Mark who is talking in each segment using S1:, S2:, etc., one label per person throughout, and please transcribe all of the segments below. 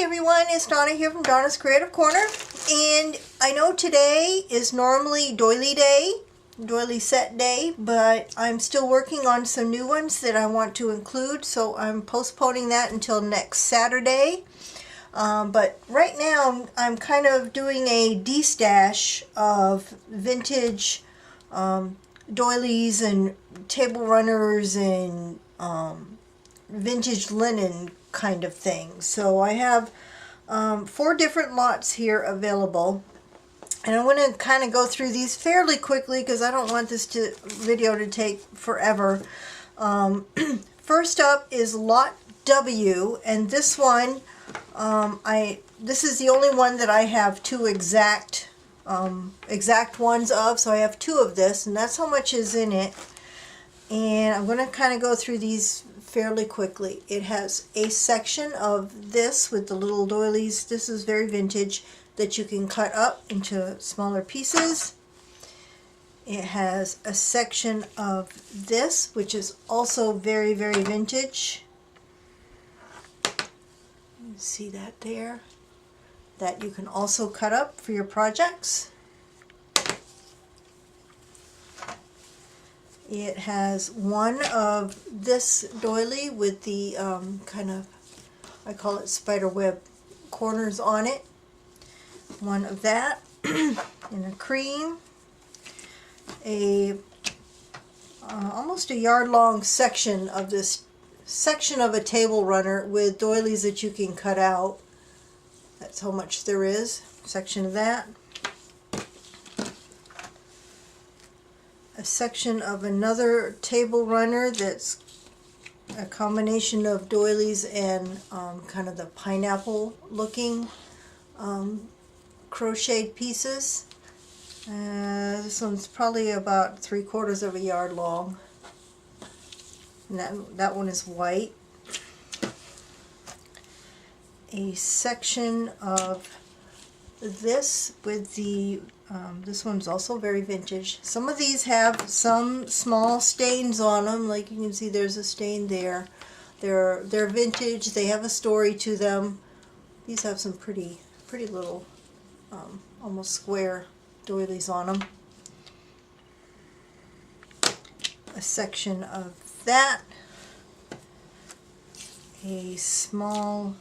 S1: everyone, it's Donna here from Donna's Creative Corner, and I know today is normally doily day, doily set day, but I'm still working on some new ones that I want to include, so I'm postponing that until next Saturday. But right now I'm kind of doing a destash of vintage doilies and table runners and vintage linen kind of thing. So I have 4 different lots here available, and I'm going to kind of go through these fairly quickly because I don't want this video to take forever. First up is lot W, and this one this is the only one that I have 2 exact ones of, so I have 2 of this, and that's how much is in it. And I'm going to kind of go through these fairly quickly. It has a section of this with the little doilies. This is very vintage, that you can cut up into smaller pieces. It has a section of this, which is also very, very vintage. You see that there? That you can also cut up for your projects. It has one of this doily with the kind of, I call it spider web corners on it. One of that in a cream. Almost a yard long section of this section of a table runner with doilies that you can cut out. That's how much there is. Section of that. A section of another table runner that's a combination of doilies and kind of the pineapple looking crocheted pieces. This one's probably about 3/4 of a yard long, and that one is white. A section of this with the this one's also very vintage. Some of these have some small stains on them, like you can see there's a stain there. They're vintage, they have a story to them. These have some pretty little almost square doilies on them. A section of that. A small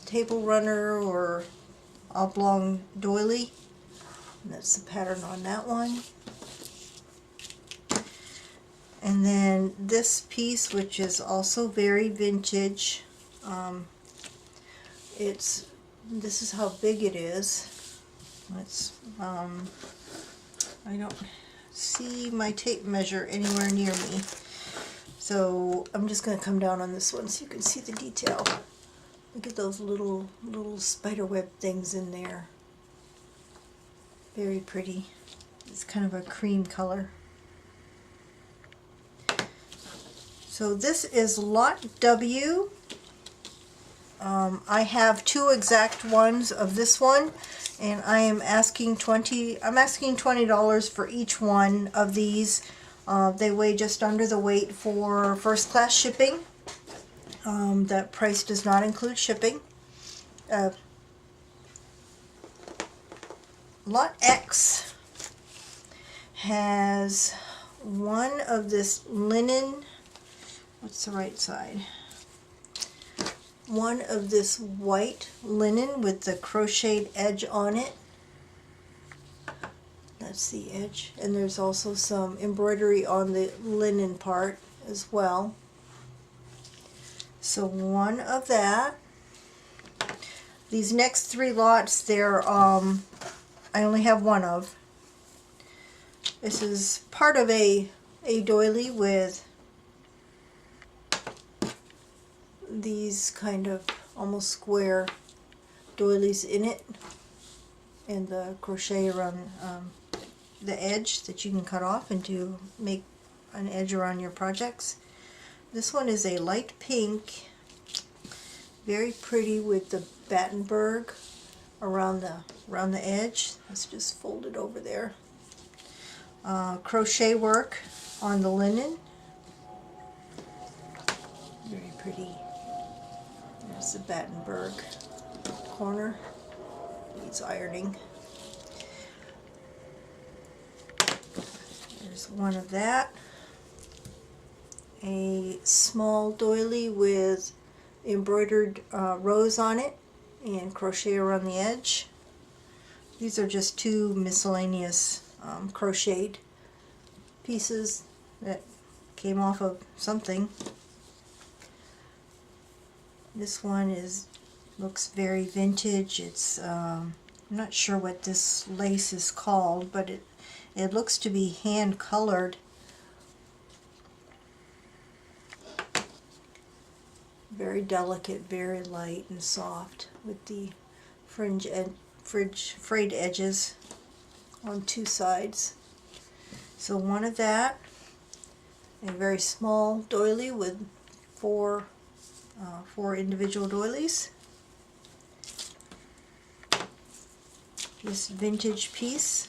S1: table runner or oblong doily. And that's the pattern on that one. And then this piece, which is also very vintage. This is how big it is. It's I don't see my tape measure anywhere near me, so I'm just going to come down on this one so you can see the detail. Look at those little spider web things in there. Very pretty. It's kind of a cream color. So this is lot W. I have 2 exact ones of this one, and I am asking $20 for each one of these. They weigh just under the weight for first class shipping. That price does not include shipping. Lot X has one of this linen, what's the right side? One of this white linen with the crocheted edge on it. That's the edge. And there's also some embroidery on the linen part as well. So one of that. These next 3 lots, they're I only have one of. This is part of a doily with these kind of almost square doilies in it, and the crochet around the edge that you can cut off and to make an edge around your projects. This one is a light pink, very pretty, with the Battenberg around the edge. Let's just fold it over there. Crochet work on the linen. Very pretty. There's the Battenberg. corner needs ironing. There's one of that. A small doily with embroidered rows on it and crochet around the edge. These are just two miscellaneous crocheted pieces that came off of something. This one looks very vintage. It's I'm not sure what this lace is called, but it looks to be hand colored. Very delicate, very light and soft with the frayed edges on two sides. So one of that, a very small doily with four individual doilies. This vintage piece,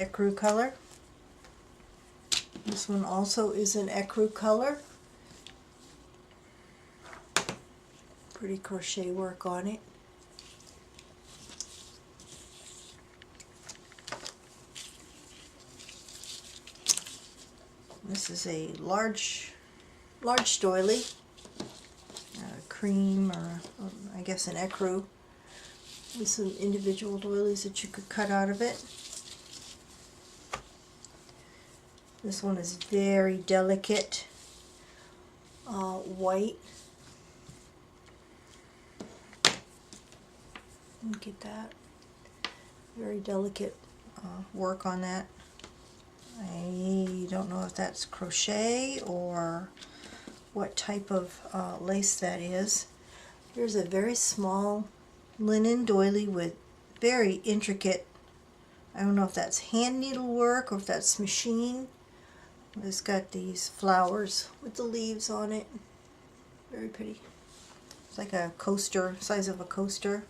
S1: ecru color. This one also is an ecru color. Pretty crochet work on it. This is a large doily, cream, or I guess an ecru, with some individual doilies that you could cut out of it. This one is very delicate, white. Look at that. Very delicate work on that. I don't know if that's crochet or what type of lace that is. Here's a very small linen doily with very intricate, I don't know if that's hand needlework or if that's machine. It's got these flowers with the leaves on it. Very pretty. It's like a coaster, size of a coaster.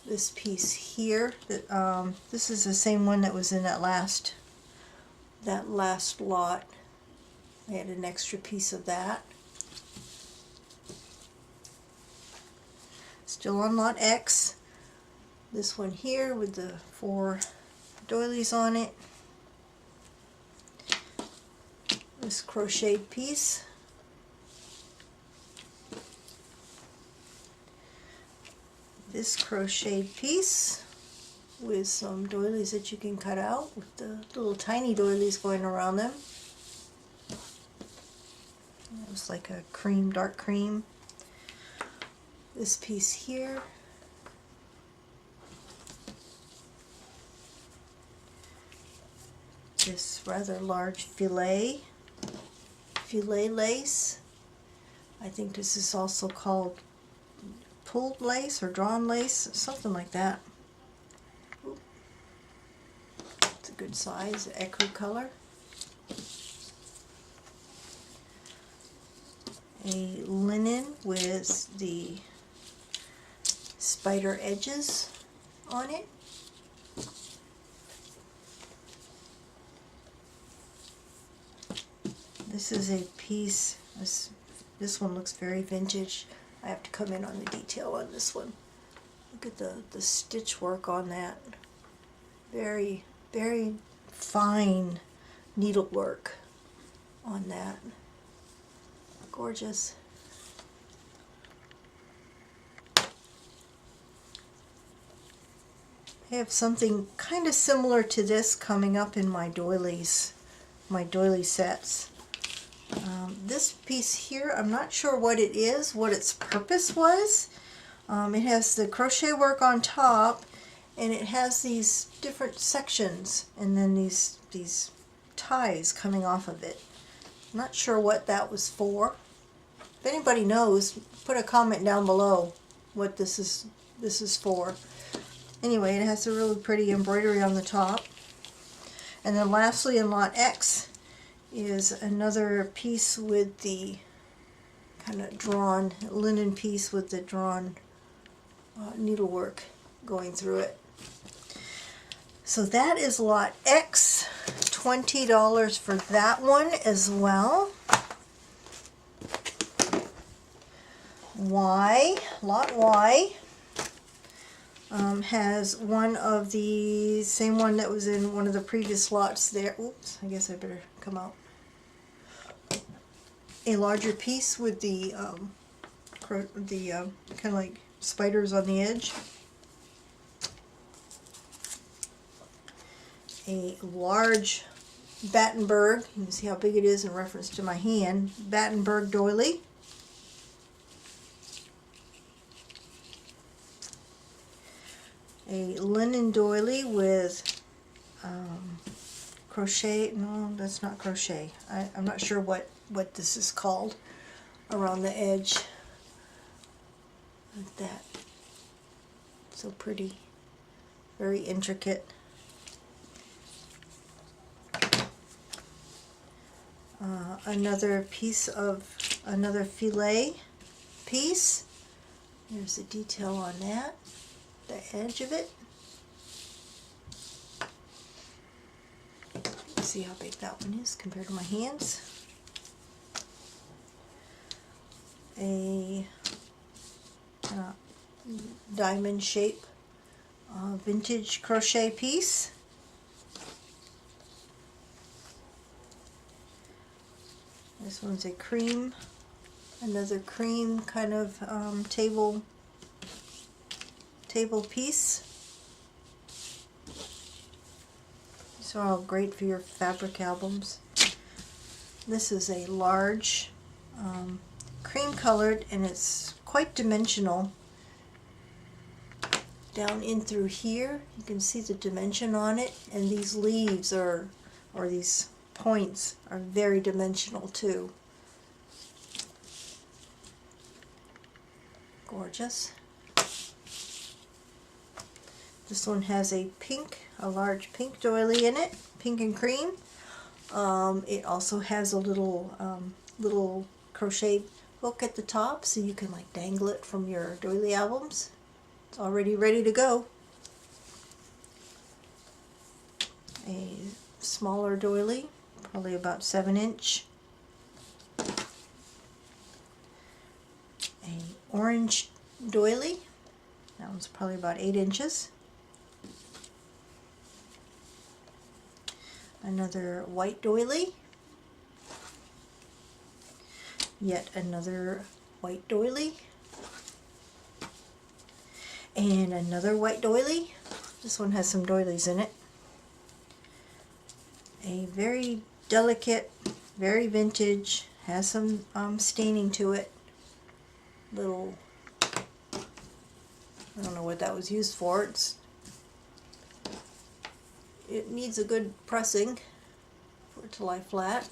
S1: This piece here, this is the same one that was in that last lot. I had an extra piece of that. Still on lot X. This one here with the 4 doilies on it. This crocheted piece. This crocheted piece with some doilies that you can cut out with the little tiny doilies going around them. It was like a cream, dark cream. This piece here. This rather large filet lace. I think this is also called pulled lace or drawn lace, something like that. It's a good size, ecru color. A linen with the spider edges on it. This is a piece, this one looks very vintage. I have to come in on the detail on this one. Look at the stitch work on that. Very, very fine needlework on that. Gorgeous. I have something kind of similar to this coming up in my doilies, my doily sets. This piece here, I'm not sure what it is, what its purpose was. It has the crochet work on top, and it has these different sections, and then these ties coming off of it. I'm not sure what that was for. If anybody knows, put a comment down below what this is for. Anyway, it has a really pretty embroidery on the top. And then lastly, in lot X is another piece with the kind of drawn linen piece with the drawn needlework going through it. So that is lot X, $20 for that one as well. Y, lot Y, has one of the same one that was in one of the previous lots there. Oops, I guess I better come out. A larger piece with the kind of like spiders on the edge. A large Battenberg, you can see how big it is in reference to my hand, Battenberg doily. A linen doily with crochet, no, that's not crochet. I'm not sure what this is called around the edge. Like that. So pretty. Very intricate. Another piece of, another filet piece. There's the detail on that. The edge of it. See how big that one is compared to my hands. A diamond shape vintage crochet piece. This one's a cream, another cream kind of table piece. These are all great for your fabric albums. This is a large cream colored, and it's quite dimensional. Down in through here you can see the dimension on it, and these leaves or these points are very dimensional too. Gorgeous. This one has a large pink doily in it, pink and cream. It also has a little crochet hook at the top, so you can like dangle it from your doily albums. It's already ready to go. A smaller doily, probably about 7-inch. A orange doily, that one's probably about 8 inches. Another white doily. Yet another white doily. And another white doily. This one has some doilies in it. A very delicate, very vintage, has some staining to it. Little, I don't know what that was used for. It needs a good pressing for it to lie flat.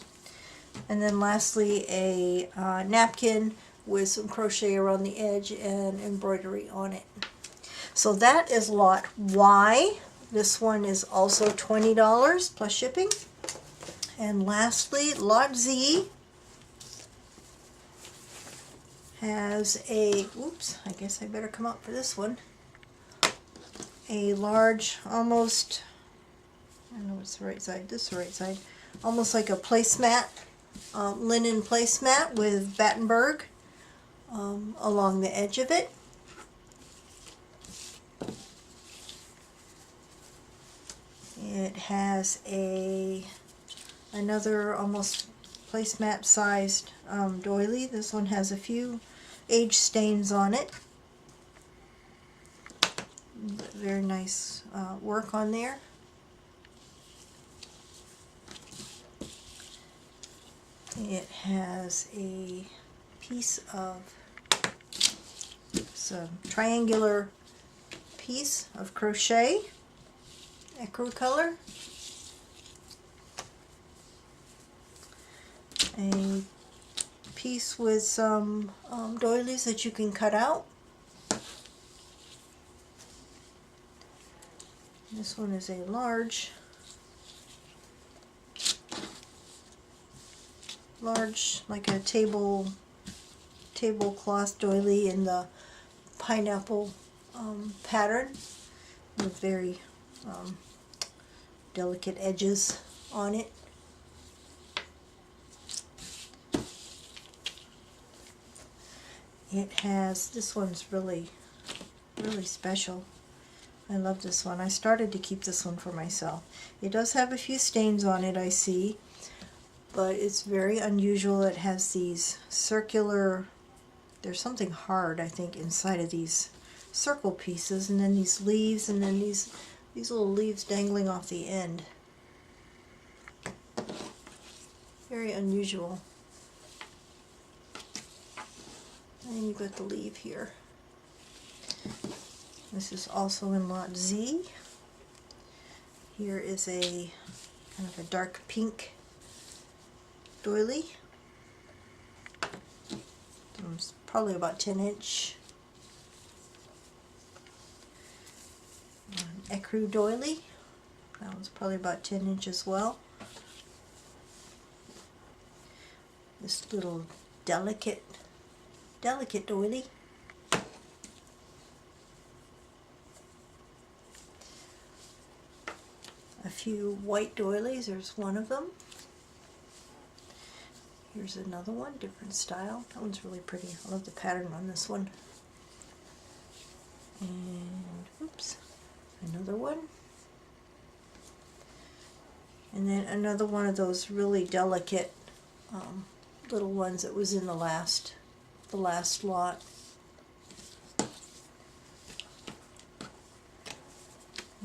S1: And then lastly, a napkin with some crochet around the edge and embroidery on it. So that is lot Y. This one is also $20 plus shipping. And lastly, lot Z has a, oops, I guess I better come out for this one. A large, almost, I don't know what's the right side, this is the right side, almost like a placemat, linen placemat with Battenberg along the edge of it. It has another almost placemat sized doily. This one has a few age stains on it. Very nice work on there. It has a piece of, it's a triangular piece of crochet, ecru color. A piece with some doilies that you can cut out. This one is a large, like a tablecloth doily in the pineapple pattern with very delicate edges on it. It has, this one's really special. I love this one. I started to keep this one for myself. It does have a few stains on it, I see, but it's very unusual. It has these circular, there's something hard, I think, inside of these circle pieces, and then these leaves, and then these little leaves dangling off the end. Very unusual. And you've got the leaf here. This is also in lot Z. Here is a kind of a dark pink doily. It's probably about 10-inch. An ecru doily. That one's probably about 10 inch as well. This little delicate doily. A few white doilies, there's one of them. Here's another one, different style. That one's really pretty. I love the pattern on this one. And, oops, another one. And then another one of those really delicate little ones that was in the last lot.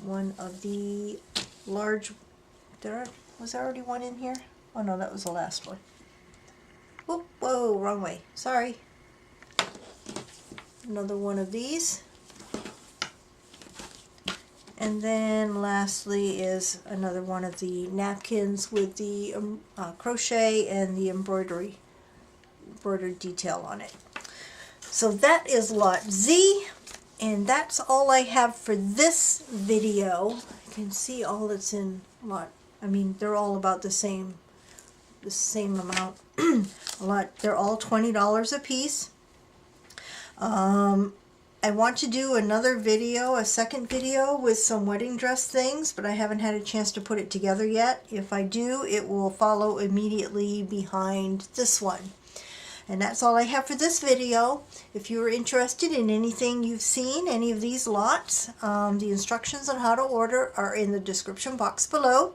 S1: One of the large, was there already one in here? Oh no, that was the last one. Whoop, whoa, wrong way, sorry. Another one of these. And then lastly is another one of the napkins with the crochet and the embroidered detail on it. So that is lot Z, and that's all I have for this video. You can see all that's in lot. I mean, they're all about the same amount. They're all $20 a piece. I want to do another video, a second video with some wedding dress things, but I haven't had a chance to put it together yet. If I do, it will follow immediately behind this one. And that's all I have for this video. If you are interested in anything you've seen, any of these lots, the instructions on how to order are in the description box below.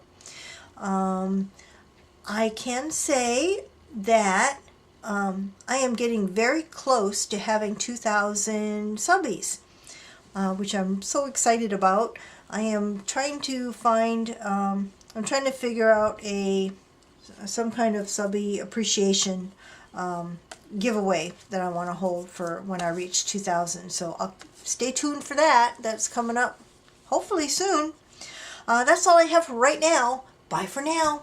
S1: I can say that I am getting very close to having 2,000 subbies, which I'm so excited about. I am trying to find, I'm trying to figure out some kind of subby appreciation giveaway that I want to hold for when I reach 2,000. So I'll stay tuned for that. That's coming up hopefully soon. That's all I have for right now. Bye for now.